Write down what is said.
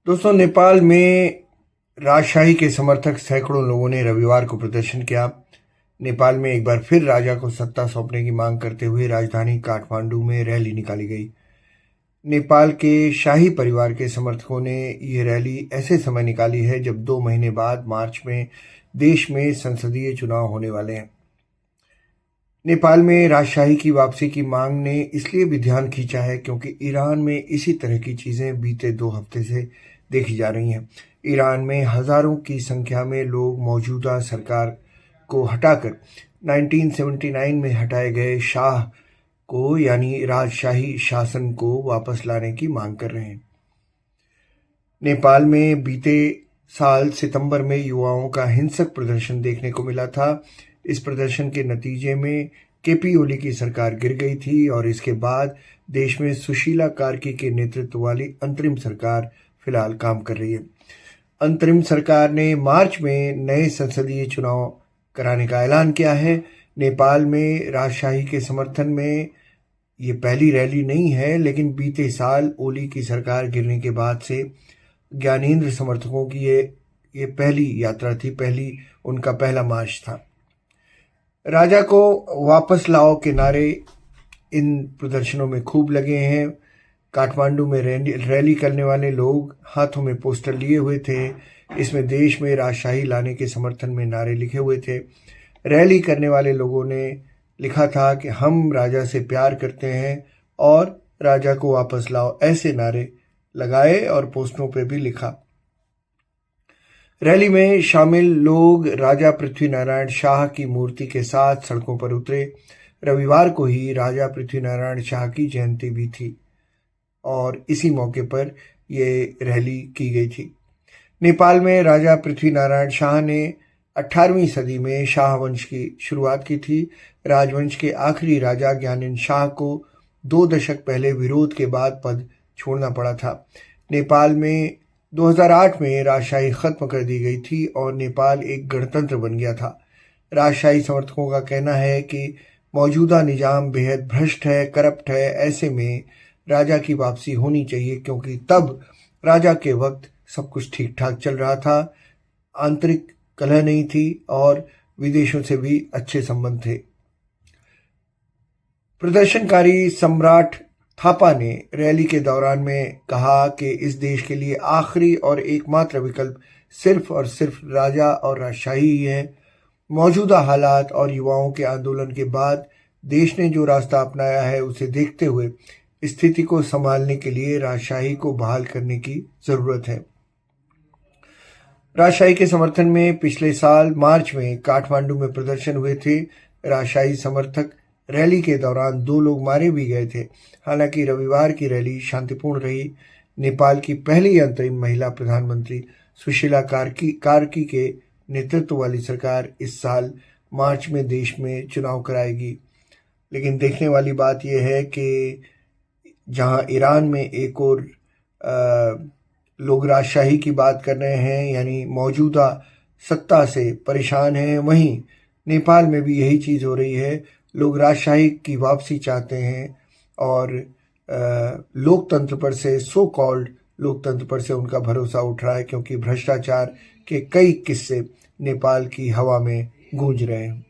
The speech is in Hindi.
दोस्तों, नेपाल में राजशाही के समर्थक सैकड़ों लोगों ने रविवार को प्रदर्शन किया। नेपाल में एक बार फिर राजा को सत्ता सौंपने की मांग करते हुए राजधानी काठमांडू में रैली निकाली गई। नेपाल के शाही परिवार के समर्थकों ने ये रैली ऐसे समय निकाली है जब 2 महीने बाद मार्च में देश में संसदीय चुनाव होने वाले हैं। नेपाल में राजशाही की वापसी की मांग ने इसलिए भी ध्यान खींचा है क्योंकि ईरान में इसी तरह की चीजें बीते 2 हफ्ते से देखी जा रही हैं। ईरान में हजारों की संख्या में लोग मौजूदा सरकार को हटाकर 1979 में हटाए गए शाह को यानी राजशाही शासन को वापस लाने की मांग कर रहे हैं। नेपाल में बीते साल सितंबर में युवाओं का हिंसक प्रदर्शन देखने को मिला था। इस प्रदर्शन के नतीजे में केपी ओली की सरकार गिर गई थी और इसके बाद देश में सुशीला कार्की के नेतृत्व वाली अंतरिम सरकार फिलहाल काम कर रही है। अंतरिम सरकार ने मार्च में नए संसदीय चुनाव कराने का ऐलान किया है। नेपाल में राजशाही के समर्थन में ये पहली रैली नहीं है, लेकिन बीते साल ओली की सरकार गिरने के बाद से ज्ञानेंद्र समर्थकों की ये पहली यात्रा थी, उनका पहला मार्च था। राजा को वापस लाओ के नारे इन प्रदर्शनों में खूब लगे हैं। काठमांडू में रैली करने वाले लोग हाथों में पोस्टर लिए हुए थे। इसमें देश में राजशाही लाने के समर्थन में नारे लिखे हुए थे। रैली करने वाले लोगों ने लिखा था कि हम राजा से प्यार करते हैं और राजा को वापस लाओ, ऐसे नारे लगाए और पोस्टरों पे भी लिखा। रैली में शामिल लोग राजा पृथ्वीनारायण शाह की मूर्ति के साथ सड़कों पर उतरे। रविवार को ही राजा पृथ्वीनारायण शाह की जयंती भी थी और इसी मौके पर ये रैली की गई थी। नेपाल में राजा पृथ्वीनारायण शाह ने 18वीं सदी में शाह वंश की शुरुआत की थी। राजवंश के आखिरी राजा ज्ञानेंद्र शाह को 2 दशक पहले विरोध के बाद पद छोड़ना पड़ा था। नेपाल में 2008 में राजशाही खत्म कर दी गई थी और नेपाल एक गणतंत्र बन गया था। राजशाही समर्थकों का कहना है कि मौजूदा निजाम बेहद भ्रष्ट है, करप्ट है। ऐसे में राजा की वापसी होनी चाहिए क्योंकि तब राजा के वक्त सब कुछ ठीक ठाक चल रहा था, आंतरिक कलह नहीं थी और विदेशों से भी अच्छे संबंध थे। प्रदर्शनकारी सम्राट थापा ने रैली के दौरान में कहा कि इस देश के लिए आखिरी और एकमात्र विकल्प सिर्फ और सिर्फ राजा और राजशाही ही है। मौजूदा हालात और युवाओं के आंदोलन के बाद देश ने जो रास्ता अपनाया है उसे देखते हुए स्थिति को संभालने के लिए राजशाही को बहाल करने की जरूरत है। राजशाही के समर्थन में पिछले साल मार्च में काठमांडू में प्रदर्शन हुए थे। राजशाही समर्थक रैली के दौरान 2 लोग मारे भी गए थे। हालांकि रविवार की रैली शांतिपूर्ण रही। नेपाल की पहली अंतरिम महिला प्रधानमंत्री सुशीला कार्की के नेतृत्व वाली सरकार इस साल मार्च में देश में चुनाव कराएगी। लेकिन देखने वाली बात यह है कि जहां ईरान में एक और लोग राजशाही की बात कर रहे हैं, यानी मौजूदा सत्ता से परेशान हैं, वहीं नेपाल में भी यही चीज़ हो रही है। लोग राजशाही की वापसी चाहते हैं और लोकतंत्र पर से, सो कॉल्ड लोकतंत्र पर से उनका भरोसा उठ रहा है क्योंकि भ्रष्टाचार के कई किस्से नेपाल की हवा में गूंज रहे हैं।